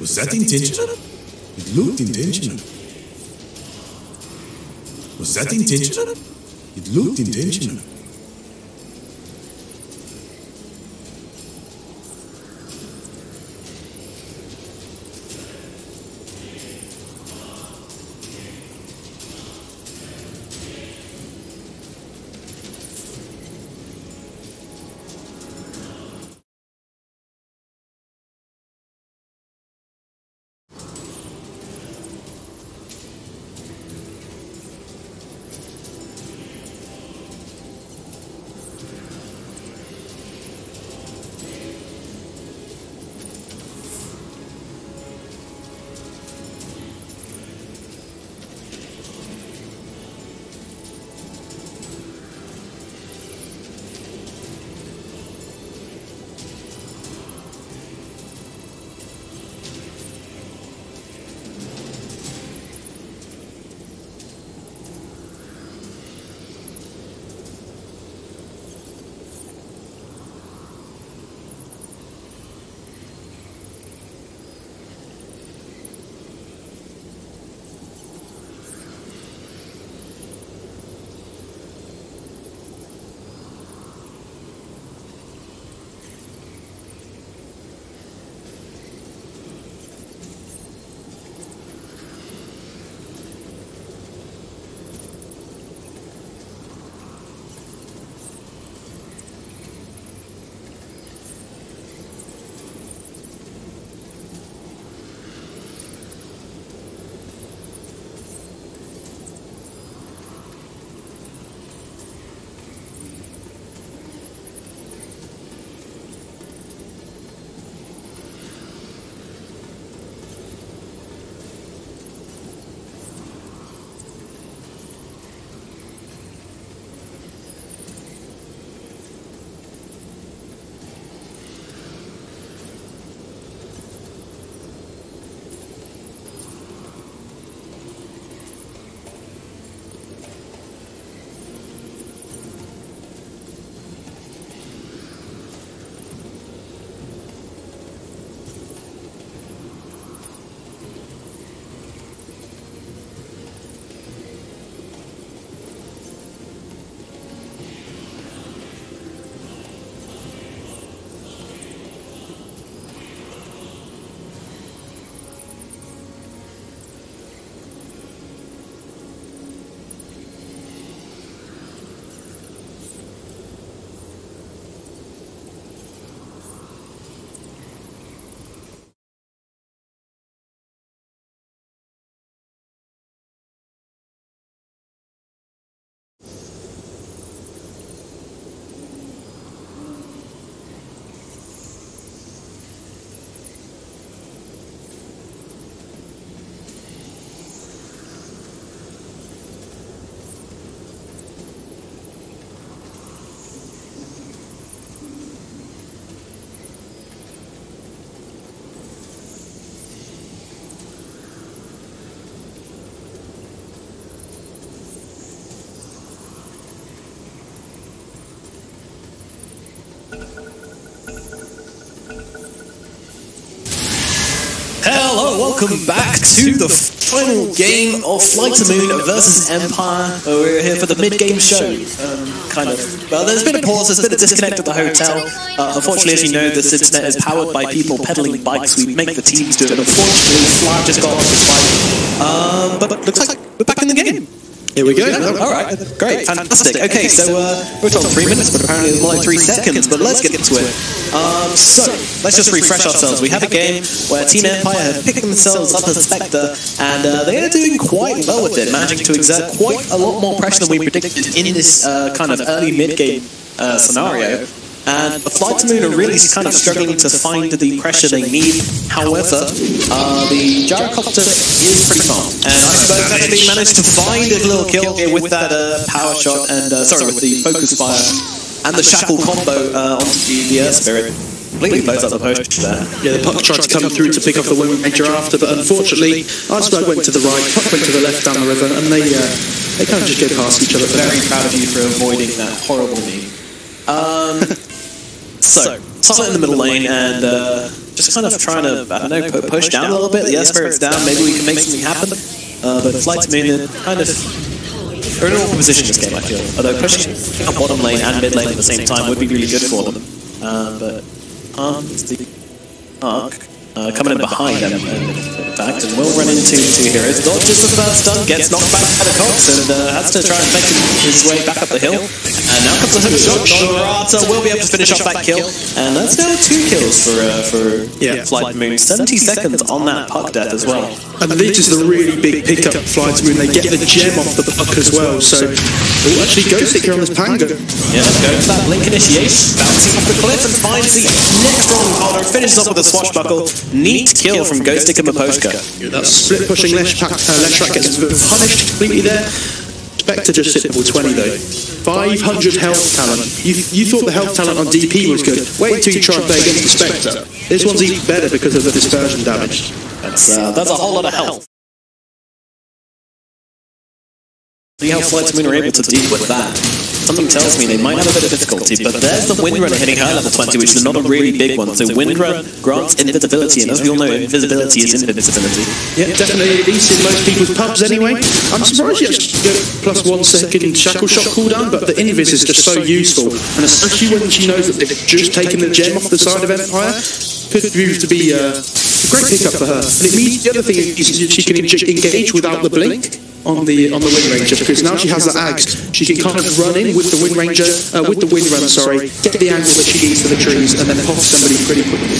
Was that intentional? It looked intentional. Was that intentional? It looked intentional. welcome back to the final game of Flytomoon versus Empire. We're here for the mid-game show, kind of. Well, there's been a pause, there's been a disconnect at the hotel. Unfortunately, as you know, this internet is powered by people pedaling bikes. We make the teams do it. Unfortunately, Fly just got off his bike. But looks like we're back in the game. Here we go. Alright, great, fantastic. Okay, so we're told 3 minutes, but apparently it's more like 3 seconds, but let's get into it. So, let's just refresh ourselves. We have a game where Team Empire have picked themselves up as Spectre, and they are doing quite well with it, managing to exert quite a lot more pressure than we predicted in this kind of early mid-game scenario. And the Flytomoon are really kind of struggling to find the pressure they need. However, the gyrocopter is pretty far, and I suppose actually managed to find a little kill here with that power shot and with the focus fire and the shackle combo onto the Earth Spirit. Completely blows up the post there. Yeah, the puck tried to come through to pick up the Wind Ranger after, but unfortunately, Iceberg went to the right, puck went to the left down the river, and they kind of just go past each other. Very proud of you for avoiding that horrible meme. So, solid in the middle lane and just kind of trying to, I don't know, push down a little bit. The Earth Spirit's down, maybe we can make something happen. But Flytomoon kind of, they're in an awkward position this game, I feel. Although pushing up bottom lane and mid lane at the same time would be really good for them. But it's the Arc coming in behind them, in fact, and will run into 2 heroes. Dodges the first stun, gets knocked back by the Cox, and has to try and make his way back up the hill. And now comes the hook shot. Norata will be able to finish off that kill, and that's now 2 kills for Flytomoon. 70 seconds on that puck death as well. And this is the really big pickup for Flytomoon. They get the gem off the puck as well, so actually Ghost here on this Pango. Yeah, goes that blink initiation, bouncing off the cliff and finds the next rolling holder, finishes off with a swashbuckle. Neat kill from Ghostic and Maposhka. That split pushing Leshrac gets punished completely there. Spectre just hit level 20 though. 500 health talent. You thought the health talent on DP was good. Wait till you try and play against the Spectre. This one's even better because of the dispersion damage. That's a whole lot of health. See how Flytomoon are able to deal with that. Something tells me they might have a bit of difficulty, but there's the Windrunner hitting her level 20, which is not a really big one. So Windrunner grants invisibility, and as we all know, invisibility is invincibility. Yeah, definitely, at least in most people's pubs anyway. I'm surprised you actually get +1 second shackle shot cooldown, but the invis is just so useful, and especially when she knows that they've just taken the gem off the side of Empire, could prove to be a great pickup for her. And it means the other thing is she can engage without the blink on the Wind Ranger, because now she has the Ags, she can kind of run in with the Wind Ranger, with the Windrunner, get the angle that she needs for the trees, and then pop somebody pretty quickly.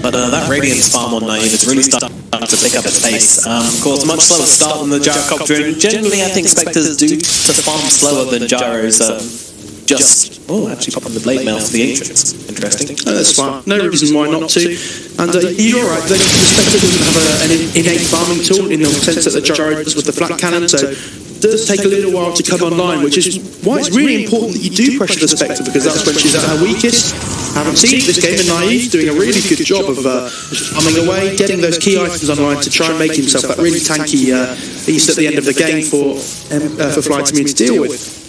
But that Radiance farm on Naive is really starting to pick up its pace. Of course, a much slower start than the Gyrocopter, and generally I think Spectres do to farm slower than Gyros. Actually popping the blade mail for the Atrix. Interesting. That's fine. No reason why not to. And you're right, the Spectre doesn't have an innate farming tool in the sense that the Gyro does with the flat cannon, so it does take a little while to come online, which is why it's really important that you do pressure the Spectre, because that's when she's at her weakest. I haven't seen this game in Naive doing a really good job of farming away, getting those key items online to try and make himself that really tanky beast at the end of the game for Flytomoon to deal with.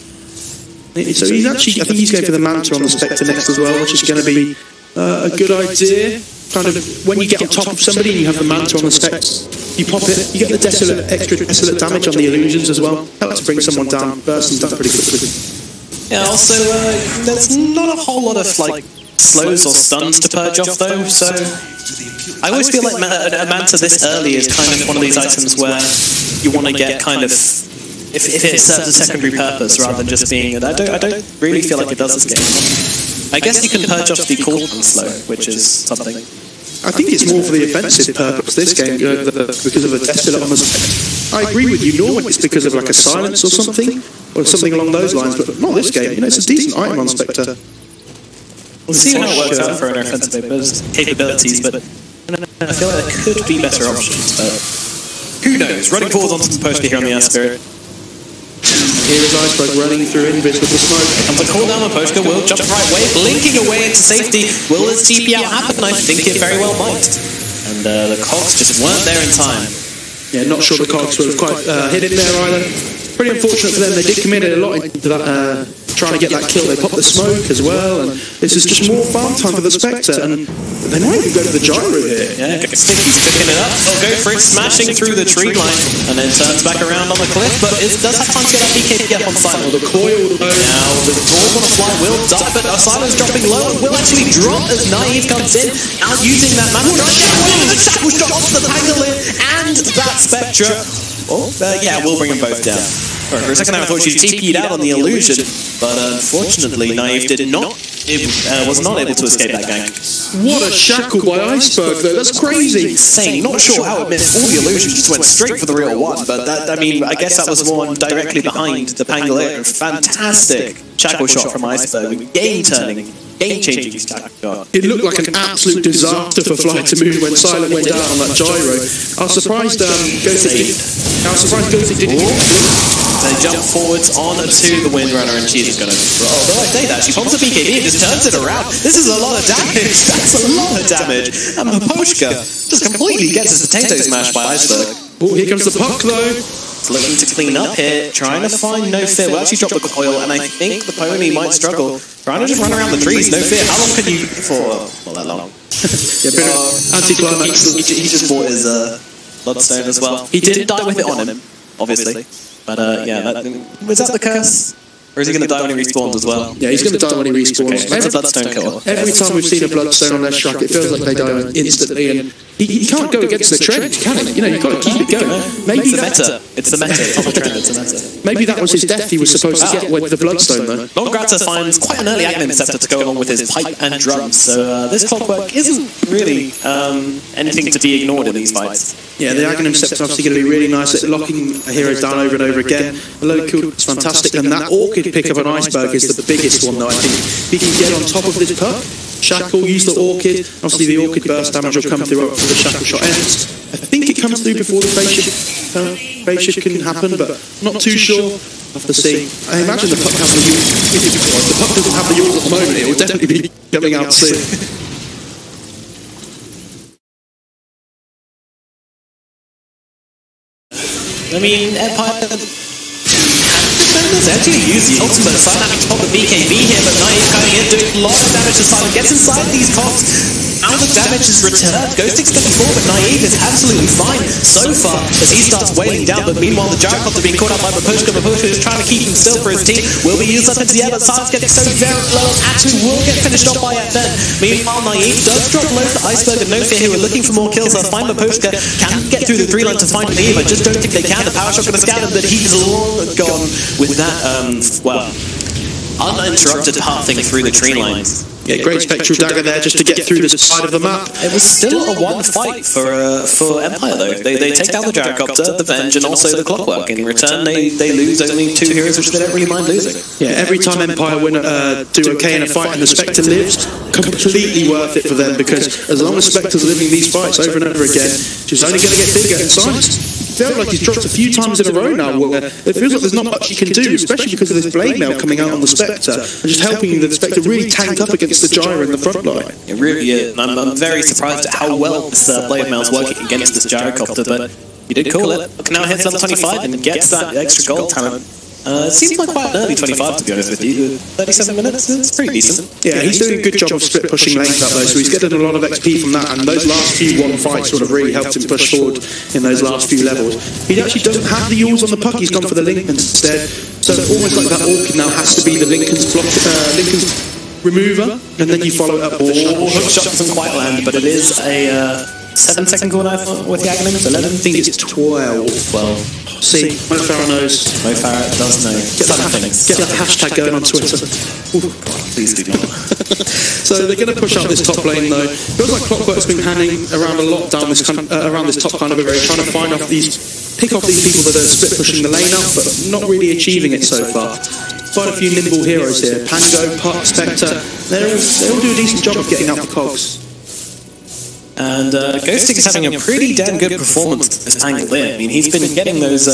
So he's actually, I think he's going for the Manta on the Spectre next as well, which is going to be a good idea. Kind of, when you get on top of somebody and you have the Manta on the Spectre, you pop it, you get the extra desolate damage on the illusions as well. Helps bring someone down, bursting down pretty quickly. Yeah, also, there's not a whole lot of, slows or stuns to purge off though, so I always feel like a Manta this early is kind of one of these items where you want to get kind of, if it serves a secondary purpose rather than just being, I don't really feel like it does this game. I guess you can purge off the cooldown slow, which is something. I think it's more for the offensive purpose this game, because of the desolate on the Spectre. I agree with you, normally it's because of like a silence or something along those lines, but not this game. It's a decent item on Spectre. We'll see how it works out for an offensive capabilities, but I feel like there could be better options, but who knows? Running forward onto the poster here on the Earth Spirit. Here is Iceberg running through invis with the smoke. Comes a call down, Maposhka will jump the right way, blinking away into safety. Will this TP out happen? I think it very well might. And the Cogs just weren't there in time. Yeah, not sure the Cogs would have quite hit it there either. Pretty unfortunate for them, they did commit a lot into that trying to get that kill. They pop the smoke as well, and this is just more farm time for the Spectre, and they might even go to the gyro here. Yeah, Stinky's picking it up. He'll go for it, smashing through the tree line, and then turns back around on the cliff, but it does have time to get that BKB up on site. The coil, though. Now, the Brawl on a fly will die, but Silo's dropping low and will actually drop as Naive comes in, out using that man. The shackle shot off the Pangolin and that Spectre. Yeah, we'll bring them both down. For a second I thought she TP'd out on the illusion, but unfortunately Naive was not able to escape that gank. What a shackle by Iceberg, though. That's crazy. Insane. Not sure how it missed all the illusions, just went straight for the real one, but that, I mean, I guess that was one directly behind the Pangolin. Fantastic shackle shot from Iceberg. Game-turning, game-changing shackle shot. It looked like an absolute disaster for Flytomoon when Silent went down on that gyro. I was surprised Gothic didn't They jump forwards on to the Windrunner, and she's just going to roll. Although I say that, she pops a BKB and just turns it around. This is a lot of damage. That's a lot of damage. And Maposhka just completely gets his potato smashed by Iceberg. Oh, here comes the puck, though. It's looking to clean up here, trying to find No Fear. We'll actually drop the coil, and I think the pony might struggle. Trying to just run around the trees. No Fear. How long can you for? Not that long. Yeah, bit of anti-climax. He just bought his Bloodstone as well. He didn't die with it on him, obviously. But yeah, was that the curse? Or is he going to die when he respawns as well? Yeah, he's going to die when he respawns. Okay, that's a Bloodstone kill. Every time we've seen a Bloodstone on their Shrek, it feels like they die instantly, and he can't go against the trend, can he? You know, you've got to keep it going. Maybe it's the meta. It's the meta. It's not the trend, it's the meta. Maybe that was his death he was supposed to get with the Bloodstone, though. Longgrata finds quite an early Aghanim Scepter to go along with his pipe and drums, so this clockwork isn't really anything to be ignored in these fights. Yeah, the Aghanim Scepter is obviously going to be really nice at locking heroes down over and over again. The low kill is fantastic, and that Orchid pick up on Iceberg is the biggest one, though, I think. He can get on top of this puck. Shackle, use the Orchid. Obviously, the Orchid burst damage will come through after the Shackle shot ends. I think it comes through before the phase shift can happen, but not too sure. We'll have to see. I imagine the puck has the ult. If the puck doesn't have the ult at the moment, it will definitely be coming out soon. I mean, Empire actually use the ultimate side having to pop the BKB here, but Naive coming in, doing a lot of damage to Silent, gets inside these cogs. Now the damage is returned. Ghostic's getting forward, but Naive is absolutely fine so far as he starts wailing down. But meanwhile, the Gyrocopter being caught up by Maposhka. Maposhka is trying to keep him still for his team. Will be used up into the air, but Silent's getting so very low. Actually, will get finished off by FN. Meanwhile, Naive does drop low to Iceberg and No Fear, who are looking for more kills. They'll find Maposhka. Can get through the 3 line to find Naive. I just don't think they can. The power shot going to scout him, but he's long gone with that. Well, uninterrupted pathing through the tree lines. Yeah, great spectral dagger there just to get through the side of the map. It was still a one fight for Empire though. They take down the Gyrocopter, the Venge, and also the Clockwork. In return, they lose only 2 heroes, which they don't really mind losing. Yeah, every time Empire do okay in a fight and the Spectre lives, completely worth it for them, because as long as Spectre's living these fights over and over again, she's only going to get bigger in size. It feels like he's dropped a few times in a row now, where it feels like there's not much he can do, especially because of this blade mail coming out on the Spectre, and just helping the Spectre really tank up against the gyro in the front line. It really is. I'm very surprised at how well this blade mail is working against this Gyrocopter, but you did call it. Now hits level 25 and gets that extra gold talent. It seems like quite an early 25 to be honest with you. 37 minutes, it's pretty decent. Yeah, he's doing a good job of split pushing lanes up though, so he's getting a lot of XP from that, and those last few one fights sort of really helped him push forward in those last few levels. He actually doesn't have the Yules on the puck, he's gone for the Lincolns instead, so almost like that Orchid now has to be the Lincoln's remover, and then you follow it up with the hook shot doesn't quite land, but it is a 7-second cooldown with the Aghanim. 11? I think it's 12. 12. See, Mo Farah knows. Mo Farah does know. Get that hashtag going on Twitter. Please do not. So they're going to push up this top lane though. Feels like Clockwork's been hanging around a lot down this around this top kind of area, trying to pick off these people that are split pushing the lane up, but not really achieving it so far. Quite a few nimble heroes here. Pango, Puck, Spectre. They all do a decent job of getting out the cogs. And Ghostic is having a pretty damn good performance this angle in. I mean, he's been getting those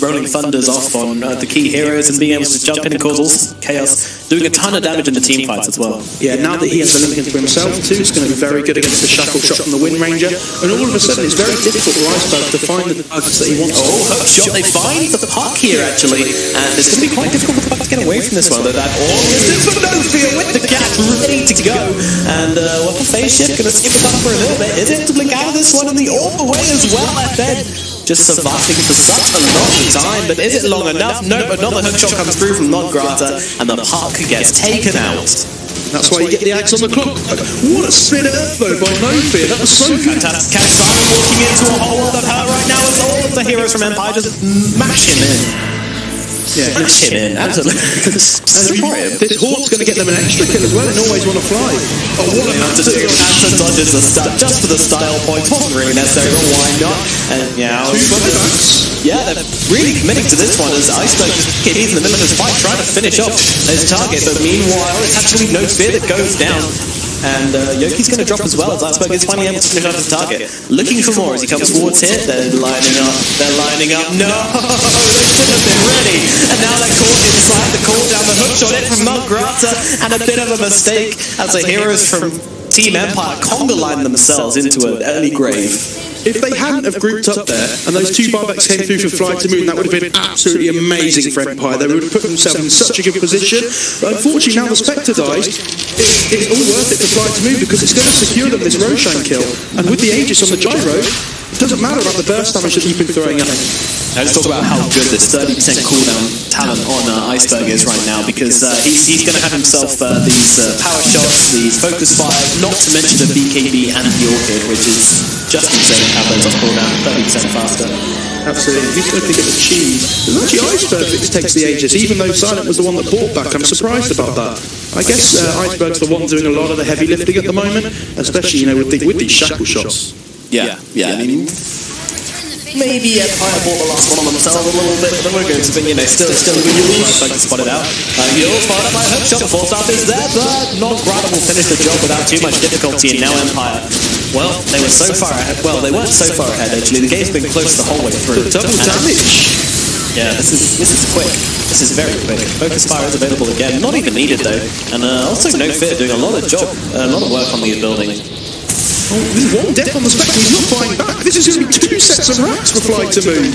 Rolling Thunders off on the key heroes and being able to jump in and cause all chaos. doing a ton of damage in the team fights as well. Yeah, now that he has the Lincoln for himself too, it's going to be very good against the shackle shot from the Wind Ranger. And all of a sudden, it's very difficult for Iceberg to find the targets that he wants. Oh, hook shot! They find the puck here actually, and it's going to be quite difficult for the puck to get away from this one. Though that all is for no fear with the cat ready to go, and weapon phase shift going to skip it up for a little bit. Is it to blink out of this one in the all the way as well? At then just surviving for such a long time, but is it long enough? Nope, another hook shot comes through from Nodgrata, and the puck gets taken out. That's why you get the axe on the clock. What a spin earth though by No Fear. That was so fantastic. Cat Simon walking into a whole world of hurt right now as all of the heroes from Empire just mash him in. Yeah, mash him in, absolutely. This Hort's going to get them an extra kill as well and always want to fly. Oh, what a man to do. Answer dodges the stun just for the style points. Wasn't really necessary, but why not? And yeah, they're really committing to this one as Iceberg just he's in the middle of his fight trying to finish off his target, but meanwhile it's actually No Fear that goes down. And Yoki's going to drop as well as Iceberg is finally able to finish off his target. Looking for more as he comes towards here. They're lining up. They're lining up. No! They should have been ready. And now they're caught inside the cooldown. The hook shot in from Nodgrata. And a bit of a mistake as the heroes from Team Empire conga line themselves into an early grave. If they hadn't have grouped up there and those two buybacks came through for Flytomoon, that would have been absolutely amazing for Empire. They would have put themselves in such a good position. But unfortunately, now the Spectre dies, it's all worth it for Flytomoon because it's going to secure them this Roshan kill. And with the Aegis on the gyro, it doesn't matter about the burst damage that you've been throwing at him. Now let's talk about how good this 30% cooldown talent on Iceberg is right now, because he's going to have himself these power shots, these focus fires, not to mention the BKB and the Orchid, which is just insane how those are cooldown 30% faster. Absolutely. He's going to get the cheese. There's actually Iceberg that takes the Aegis, even though Silent was the one that bought back. I'm surprised about that. I guess Iceberg's the one doing a lot of the heavy lifting at the moment, especially with these shackle shots. Yeah. I mean, maybe Empire bought the last one on themselves a little bit, but we're going to be, still a good Yules. I can spot it out. Yules followed up by a hook shot. The force start is there, but Nodgrata will finish the job without too much difficulty, and now Empire. Well, they were so far ahead. Well, they weren't so far ahead, actually. The game's been close the whole way through. Double damage! Yeah, this is quick. This is very quick. Focus fire is available again. Not even needed, though. And also No Fear doing a lot of work on these buildings. Oh, there's one death on the Spectre, he's not flying back. This is going to be 2 sets of racks for Flytomoon.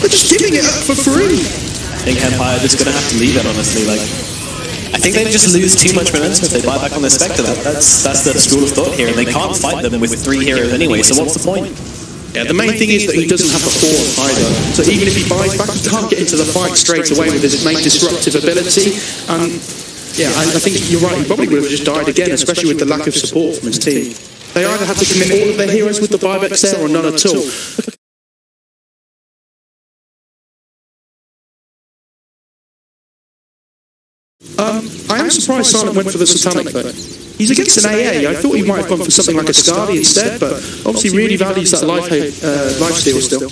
They're just giving it up for free. I think Empire are just going to have to leave it, honestly. I think they just lose too much momentum if they buy back on the Spectre. That's the school of thought here, and they can't fight them with 3 heroes anyway, so what's the point? Yeah, the main thing is that he doesn't have the force either. So even if he buys back, he can't get into the fight straight away with his main disruptive ability. Yeah, I think you're right, he probably would have just died again, especially with the lack of support from his team. They either have to commit all of their heroes with the buybacks there or none at all. I am surprised Silent went for the Satanic though. He's against an AA. I thought he might have gone for something like a Skadi instead, but obviously really values that life steal still.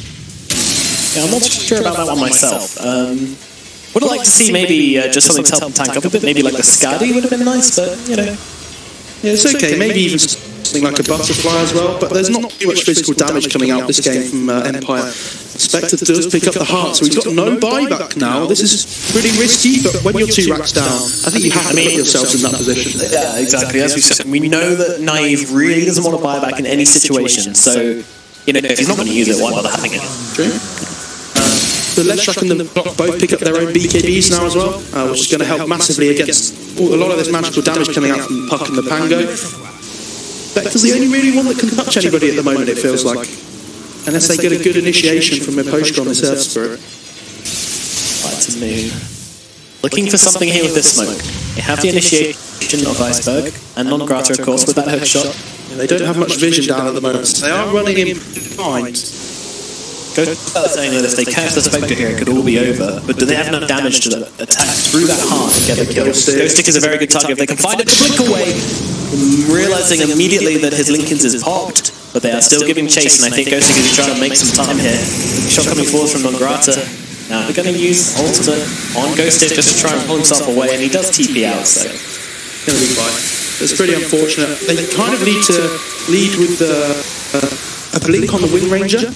Yeah, I'm not sure about that one myself. Would have liked to see maybe just something to help him tank up a bit. Maybe like the Skadi would have been nice, but Yeah, it's okay. Maybe even something like a Butterfly as well, but there's not too much physical damage coming out this game from Empire. Spectre does pick up the heart, so he's got no buyback now. This is pretty risky, but when you're 2 racks down, I think you have to put yourselves in that position. Yeah, exactly. As we said, we know that Naive really doesn't want to buy back in any situation, so if he's not going to use it, why bother having it? True. The Left Shack and the Block both pick up their own BKBs now as well, which is going to help massively against a lot of this magical damage coming out from Puck and the Pango. Spectre's the only really one that can touch anybody at the moment, it feels like. Unless they get a good initiation from Impostor on this Earth Spirit. Flytomoon. Looking for something here with this smoke. They have the initiation of Iceberg, and Nodgrata, of course, with that hook shot. Yeah, they don't have much vision down at the moment. They are running in behind. Go saying that if they catch the Spectre here, it could all be over. But do they have enough damage to attack through that heart and get the kill? Ghost Stick is a very good target. If they can find it to blink away, realizing immediately that his Lincolns is popped, but they are still giving chase, and I think Ghost Stick is trying to make some time here. Shot coming forward from Nodgrata. Now they're going to use Ultimate on Ghost Stick just to try and pull himself away, and he does TP out, so it's going to be fine. It's pretty unfortunate. They kind of need to lead with a blink on the Wind Ranger.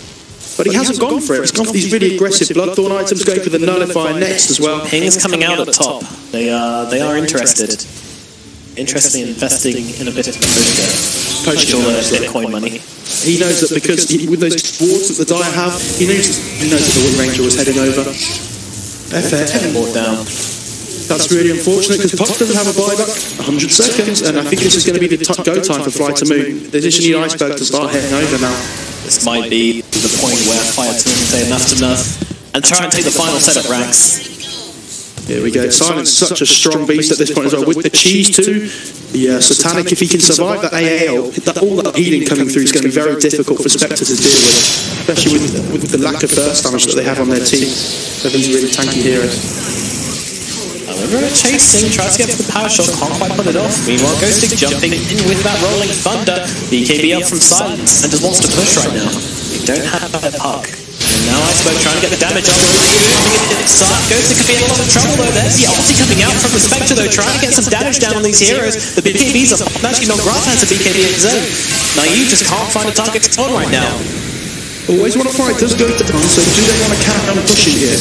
but he hasn't gone for it. He's gone for these really aggressive Bloodthorn items, going for the Nullifier next as well. Ping's coming out at top. They are interested. Interested in investing in a bit of poacher Bitcoin money. He knows that because with those wards that the Dire have, he knows that the Wind Ranger was heading over. FF Board down. That's really unfortunate because Puck doesn't have a buyback, 100 seconds, and I think this is going to be the go time for Flytomoon. They just need Iceberg to start heading over now. This might be the point where Flytomoon say enough to enough and try and take the final set of ranks. Here we go. Silence such a strong beast at this point as well. With the cheese too, the Satanic, if he can survive that AAL, all that healing coming through is going to be very difficult for Spectre to deal with, especially with the lack of burst damage that they have on their team. So these really tanky heroes. However, chasing, tries to get to the power shot, can't quite put it off. Meanwhile, Ghostic jumping in with that rolling thunder. BKB up from silence and just wants to push right now. They don't have a puck. And now Iceberg trying to get the damage up. Ghostic could be in a lot of trouble though. There's the ulti coming out from the Spectre though, trying to get some damage down on these heroes. The BKBs are actually not Grass has a BKB of his own. Naive just can't find a target to spawn right now. Always want to fight, does go to the so do they want to carry on pushing here?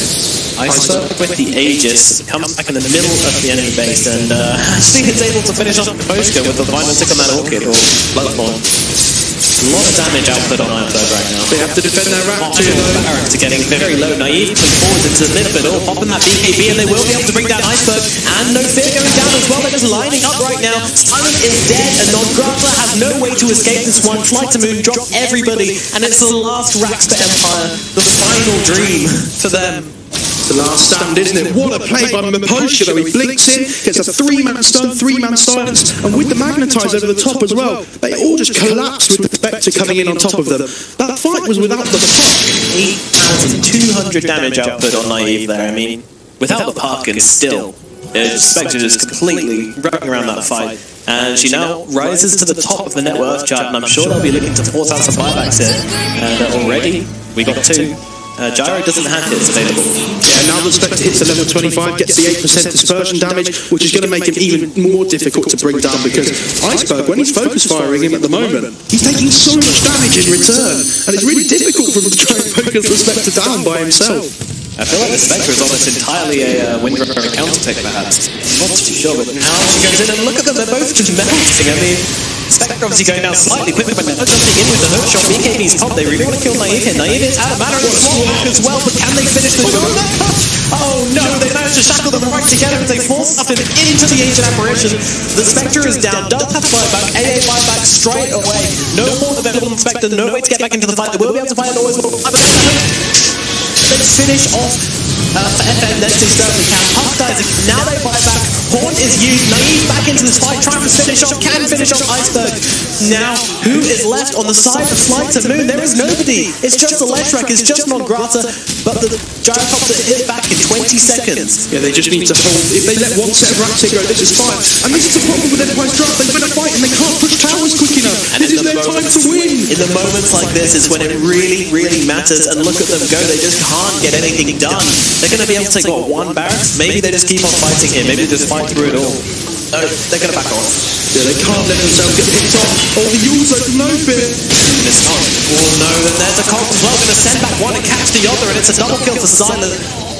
Iceberg with the Aegis comes back in the middle of the enemy base and actually is able to finish off the Poshka with the final tick on that Orchid or Bloodthorn. A lot of damage output on Iceberg right now. They have to defend their Raptor though. Barracks are getting very low. Naive putting forward into the middle of it all, popping that BKB and they will be able to bring down Iceberg. And No Fear going down as well. They're just lining up right now. Silent is dead and Non-Grata has no way to escape this one. Flytomoon dropped everybody and it's the last racks for Empire. The final dream for them. The last stand, isn't it? What a play by Maposha though. He blinks in, gets a 3-man stun, 3-man silence, and with the Magnetize over the top as well, they all just collapse with the Spectre coming in on top of them. That fight was without the puck. 8,200 damage output on Naive there. I mean, without the puck and still, Spectre just completely running around that fight. And she now rises to the top of the net worth chart, and I'm sure they'll be looking to force out some buybacks here. And already, we got 2. Gyro doesn't have hits available. Yeah, now the Spectre hits the level 25, gets the 8% dispersion damage, which is going to make him even more difficult to bring down because Iceberg, when he's focus firing him at the moment, he's taking so much damage in return, and it's really difficult for him to try and focus the Spectre down by himself. I feel like the Spectre is almost entirely a Windrunner counter-take perhaps. I'm not too sure, but now she goes in and look at them, they're both just melting. I mean, Spectre obviously going down slightly quicker, but now jumping in with the hook shot. BKB's top, they really want to kill Naive here. Naive is out of mana and Swamp as well, but can they finish the job? Oh no, they managed to shackle them right together as they force up into the Ancient Apparition. The Spectre is down, does have buyback, AA buyback straight away. No more available on Spectre, no way to get back into the fight. They will be able to fight always. They finish off for FN next to certainly can. Puck dies again. Now they buy back. Horn is used. Naive back into this fight, trying to finish off. Can finish off Iceberg. Now, who is left on the side of Flytomoon? There is nobody. It's just the Leshrac. It's just Non-Grata. But the Gyrocopter hit back in 20 seconds. Yeah, they just need to hold. If they let one set of racks go, this is fine. And this is the problem with Empire's draft. They win a fight and they can't push towers quick enough. And this is their time to win. In the moments like this is when it really, really matters. And look at them go. They just can't get anything done. They're going to be able to take, what, 1 barracks? Maybe they just keep on fighting here. Maybe they just fight through it all. No, they're going to back off. Yeah, they can't let themselves get picked off. Oh, the user, No Fear. This time. Oh no, then there's the Colt as well. Going to send back one and catch the other. And it's a double kill for Silent.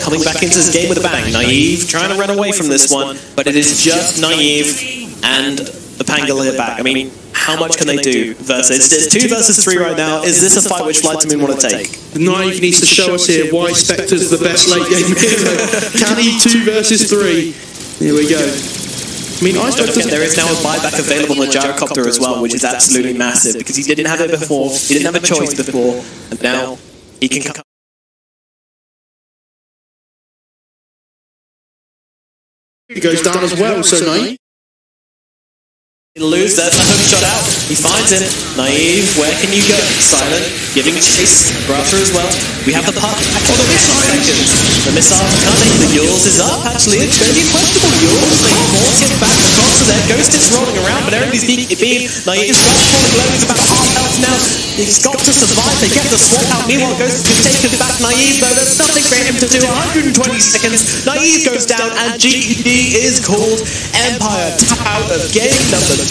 Coming back into this game with a bang. Naive trying to run away from this one. But it is just Naive and the Pangolier back. I mean, how much can they do versus? It's 2 versus 3 right now. Is this a fight which Flytomoon want to take? Naive needs to show us here why Spectre's the best late game hero. Can he 2 versus 3? Here we go. I mean, there is now a buyback available on the Gyrocopter as well, which is absolutely massive because he didn't have it before. He didn't have a choice before, and now he can come. He goes down as well, so Naive. Lose, there's a hook shot out. He finds him. Naive, where can you go? Silent, giving chase. Grafter as well. We have the puck. Oh, the missile! The missile's coming. The Yules is up. Actually, it's going to be a questionable Yules. They force him back across to there. Ghost is rolling around, but everybody's being Naive's well falling low. He's about half health now. He's got to survive. They get the swap out. Meanwhile, Ghost can take him back. Naive, though, there's nothing for him to do. 120 seconds. Naive goes down, and GED is called. Empire tap out of game number